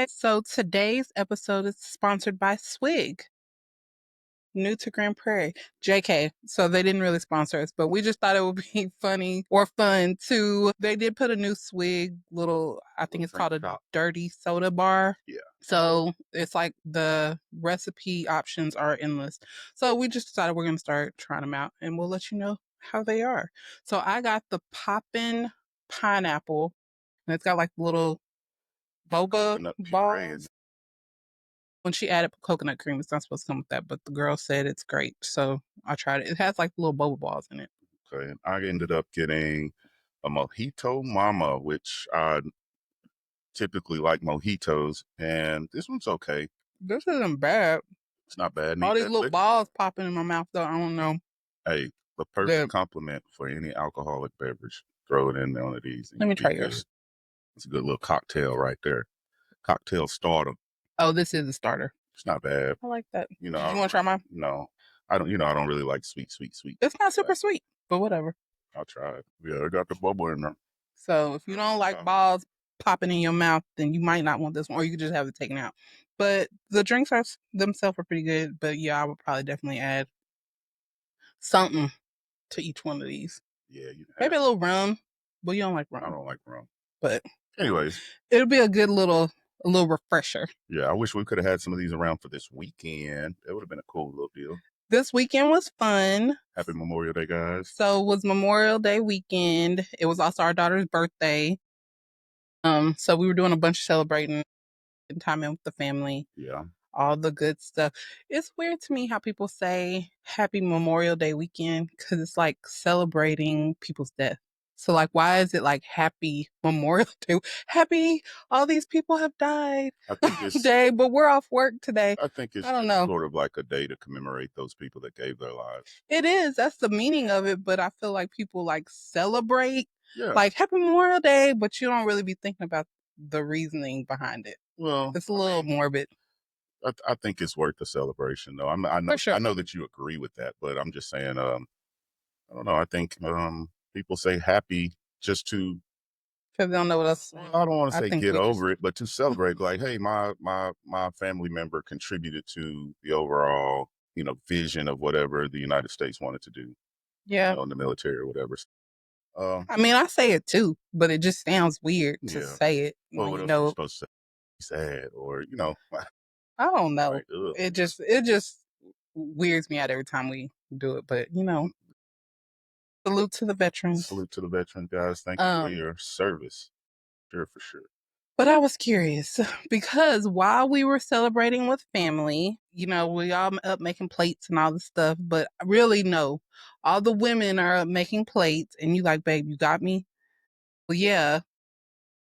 So today's episode is sponsored by Swig, new to Grand Prairie. JK. So they didn't really sponsor us, but we just thought it would be funny or fun to. They did put a new Swig little, I think it's called a dirty soda bar. Yeah. So it's like the recipe options are endless. So we just decided we're going to start trying them out and we'll let you know how they are. So I got the Poppin' Pineapple and it's got like little boba balls. When she added coconut cream, it's not supposed to come with that, but the girl said it's great. So I tried it. It has like little boba balls in it. Okay. And I ended up getting a Mojito Mama, which I typically like mojitos, and this one's okay. This isn't bad. It's not bad. All these little balls popping in my mouth, though. I don't know. Hey, the perfect compliment for any alcoholic beverage. Throw it in one of these. Let me try yours. It's a good little cocktail right there. Cocktail starter. Oh, this is a starter. It's not bad. I like that. You know, you want to try mine? No, I don't. I don't really like sweet. It's not super sweet, but whatever. I'll try it. Yeah, I got the bubble in there. So if you don't like balls popping in your mouth, then you might not want this one, or you could just have it taken out. But the drinks themselves are pretty good. But yeah, I would probably definitely add something to each one of these. Yeah, maybe a little rum. But you don't like rum. I don't like rum. But anyways, it'll be a good little refresher. Yeah, I wish we could have had some of these around for this weekend. It would have been a cool little deal. This weekend was fun. Happy Memorial Day, guys. So it was Memorial Day weekend. It was also our daughter's birthday. So we were doing a bunch of celebrating and time in with the family. Yeah. All the good stuff. It's weird to me how people say Happy Memorial Day weekend because it's like celebrating people's death. So like, why is it like Happy Memorial Day? Happy, all these people have died day, but we're off work today. I think it's I don't know. Sort of like a day to commemorate those people that gave their lives. It is. That's the meaning of it. But I feel like people like celebrate like Happy Memorial Day, but you don't really be thinking about the reasoning behind it. Well, it's a little morbid. I think it's worth the celebration, though. I know, I know that you agree with that, but I'm just saying, I don't know. I think people say happy just to because they don't know what else. I don't want to say get over it, but to celebrate, like, hey, my family member contributed to the overall, vision of whatever the United States wanted to do. Yeah, in the military or whatever. I mean, I say it too, but it just sounds weird to say it. Well, what else are you supposed to say? Sad or I don't know. Like, it just weirds me out every time we do it, but salute to the veterans. Salute to the veterans, guys. Thank you for your service. Sure, for sure. But I was curious because while we were celebrating with family, we all up making plates and all this stuff, but really no, all the women are up making plates and you like, babe, you got me? Well, yeah.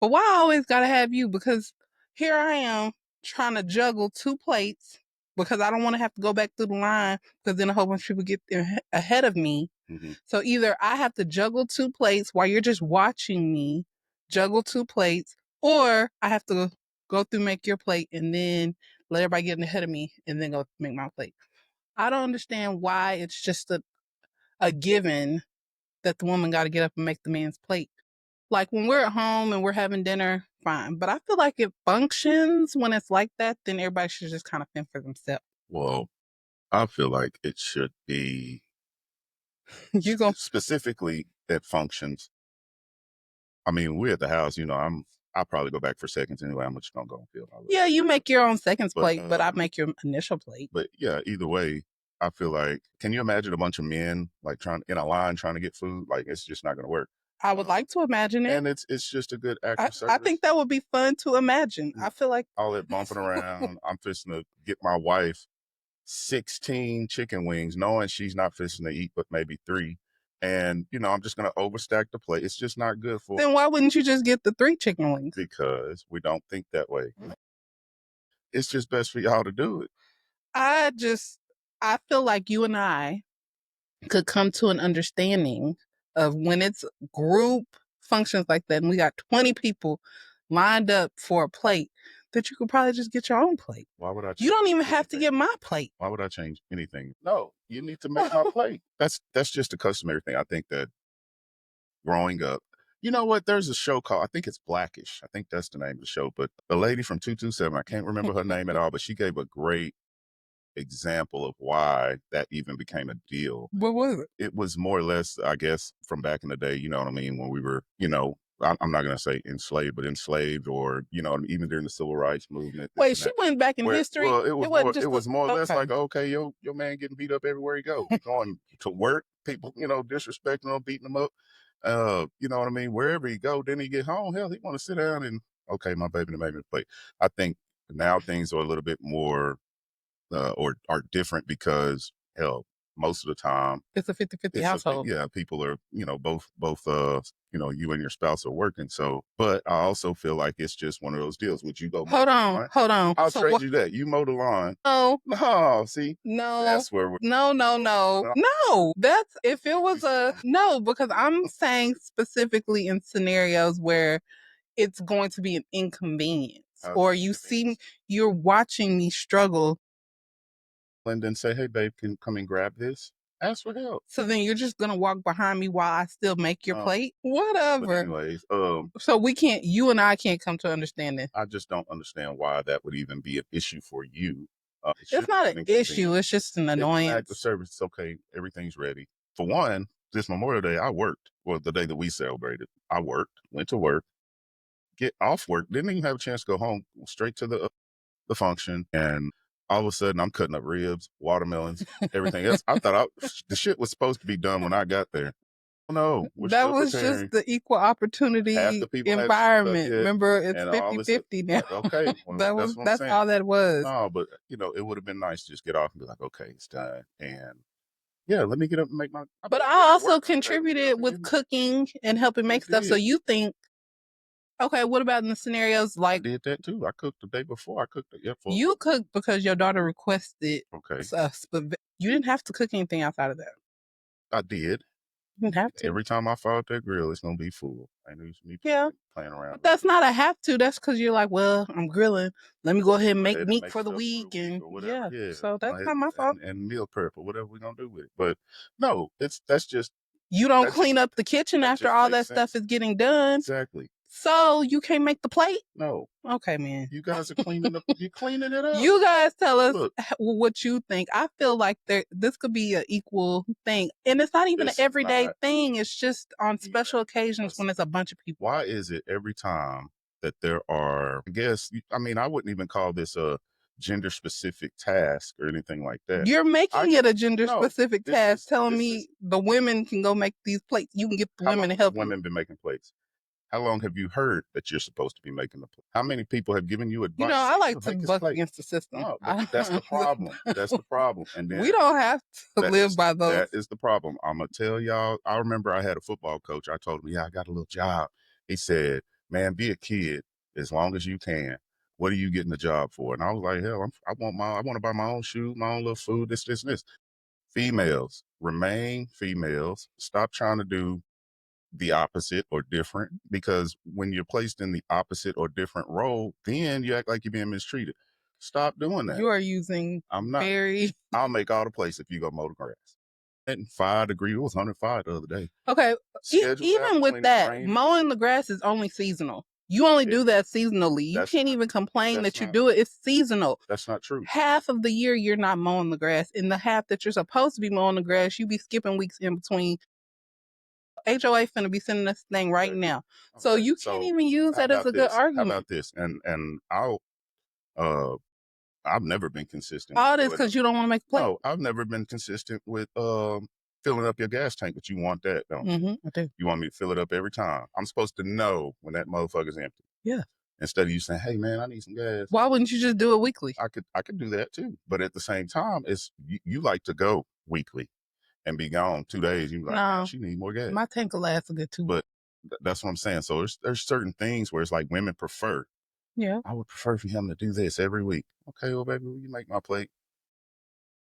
But why I always gotta have you? Because here I am trying to juggle 2 plates because I don't want to have to go back through the line because then a whole bunch of people get ahead of me. Mm-hmm. So either I have to juggle 2 plates while you're just watching me juggle 2 plates, or I have to go through, make your plate, and then let everybody get ahead of me and then go make my plate. I don't understand why it's just a given that the woman got to get up and make the man's plate. Like when we're at home and we're having dinner, fine. But I feel like it functions when it's like that, then everybody should just kind of fend for themselves. Well, I feel like it should be specifically that functions. I mean, we're at the house, I'll probably go back for seconds anyway. I'm just gonna go and feel my way. Yeah, you make your own seconds plate, but I make your initial plate. But yeah, either way, I feel like, can you imagine a bunch of men like trying in a line trying to get food? Like it's just not gonna work. I would like to imagine it. And it's just a good act of service. I think that would be fun to imagine. I feel like all that bumping around. I'm fixing to get my wife 16 chicken wings, knowing she's not fixing to eat but maybe 3. And, I'm just going to overstack the plate. It's just not good for. Then why wouldn't you just get the 3 chicken wings? Because we don't think that way. It's just best for y'all to do it. I feel like you and I could come to an understanding of when it's group functions like that and we got 20 people lined up for a plate, that you could probably just get your own plate. Why would I? You don't even have to get my plate. Why would I change anything? No, you need to make my plate. That's just a customary thing. I think that growing up, You know what? There's a show called, I think it's Blackish. I think that's the name of the show. But the lady from 227, I can't remember her name at all, but she gave a great example of why that even became a deal. What was it? It was more or less, I guess, from back in the day, you know what I mean, when we were, I'm not going to say enslaved, but enslaved, or, even during the civil rights movement. Wait, she went back in history? Well, Wasn't it was more or less okay. like, okay, your man getting beat up everywhere he go. Going to work, people, disrespecting him, beating him up. You know what I mean? Wherever he go, then he get home, hell, he want to sit down and, okay, my baby made me play. I think now things are a little bit more or are different because hell, most of the time It's a 50-50 household. yeah, people are, both you and your spouse are working. So, but I also feel like it's just one of those deals. Would you go mow Hold the on, lawn? hold on. I'll So trade what? you that. You mow the lawn. No, No, see, no, that's where we're no, no, no, no. That's if it was a no, because I'm saying specifically in scenarios where it's going to be an inconvenience, or you see, you're watching me struggle. and then say, hey babe, can you come and grab this? Ask for help. So then you're just gonna walk behind me while I still make your plate? But Whatever. anyways, So we can't, you and I can't come to understanding. I just don't understand why that would even be an issue for you. It's not an issue, it's just an It's an act of annoyance. service. It's okay. Everything's ready. For one, this Memorial Day, I worked. Well, the day that we celebrated, I worked, went to work, get off work, didn't even have a chance to go home, straight to the function, and all of a sudden I'm cutting up ribs, watermelons, everything else. I thought the shit was supposed to be done when I got there. No, we're That still was preparing. just the equal Half opportunity the people hadn't showed up environment. yet, Remember, it's and all of a 50-50 now. like, okay, well, that's what I'm That's saying. all that was. No, but it would have been nice to just get off and be like, okay, it's done, and yeah, let me get up and make my. But I also contributed with cooking and helping make stuff. So you think, okay, what about in the scenarios I like did that too. I cooked the day before. I cooked it. Yeah, you cooked because your daughter requested okay. us, but you didn't have to cook anything outside of that. I did. You didn't have to. Every time I fire up that grill, it's gonna be full. I knew me playing around. But that's not a have to. That's because you're like, well, I'm grilling. Let me go ahead and make meat for the week, and yeah. So that's not my fault. And meal prep or whatever we're gonna do with it. But no, that's just you don't clean up the kitchen after all that stuff is getting done. Exactly. So you can't make the plate? No. Okay, man. You guys are cleaning up. You're cleaning it up. You guys tell us what you think. I feel like this could be an equal thing. And it's not even an everyday thing. It's just on special occasions when there's a bunch of people. Why is it every time that there are, I wouldn't even call this a gender specific task or anything like that. You're making it a gender specific task, telling me the women can go make these plates. You can get the women to help you. Women been making plates. How long have you heard that you're supposed to be making the plate? How many people have given you advice? I like to buck against the system. No, that's the problem. That's the problem. And then we don't have to live by those. That is the problem. I'm gonna tell y'all. I remember I had a football coach. I told him, yeah, I got a little job. He said, man, be a kid as long as you can. What are you getting the job for? And I was like, hell, I want to buy my own shoes, my own little food, this, and this. Females, remain females. Stop trying to do the opposite or different, because when you're placed in the opposite or different role, then you act like you're being mistreated. Stop doing that. You are using I'm not. I'll make all the place if you go mow the grass. And 5 degrees, it was 105 the other day. Okay, even with that, mowing the grass is only seasonal. You only do that seasonally. You can't even complain that you do it. It's seasonal. That's not true. Half of the year you're not mowing the grass. In the half that you're supposed to be mowing the grass, you be skipping weeks in between. HOA finna be sending this thing right now. So you can't even use that as a good argument. How about this? And I've never been consistent. All this because you don't want to make a plate. No, I've never been consistent with filling up your gas tank, but you want that, don't you? I do. You want me to fill it up every time. I'm supposed to know when that motherfucker's empty. Yeah. Instead of you saying, hey man, I need some gas. Why wouldn't you just do it weekly? I could do that too. But at the same time, it's you like to go weekly and be gone 2 days. You be like, no, she need more gas. My tank will last a good 2 weeks. But that's what I'm saying. So there's certain things where it's like women prefer. Yeah. I would prefer for him to do this every week. Okay, well, baby, you make my plate.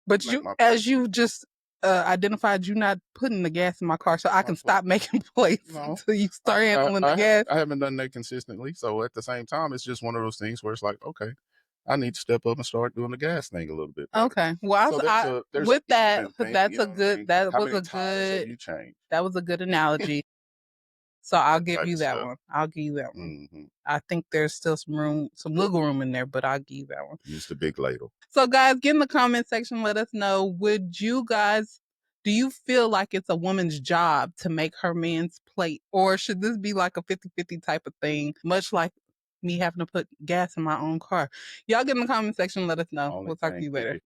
But as you just identified, you not putting the gas in my car, so I can stop making plates until you start handling the gas. I haven't done that consistently. So at the same time, it's just one of those things where it's like, okay, I need to step up and start doing the gas thing a little bit better. Okay. Well, with that, that was a good analogy. So I'll give type you of that stuff. one. I'll give you that one. Hmm. I think there's still some room, some wiggle room in there, but I'll give you that one. Use the big ladle. So, guys, get in the comment section. Let us know. Do you feel like it's a woman's job to make her man's plate? Or should this be like a 50-50 type of thing, much like me having to put gas in my own car? Y'all get in the comment section. Let us know. Only We'll talk to thing you later. 50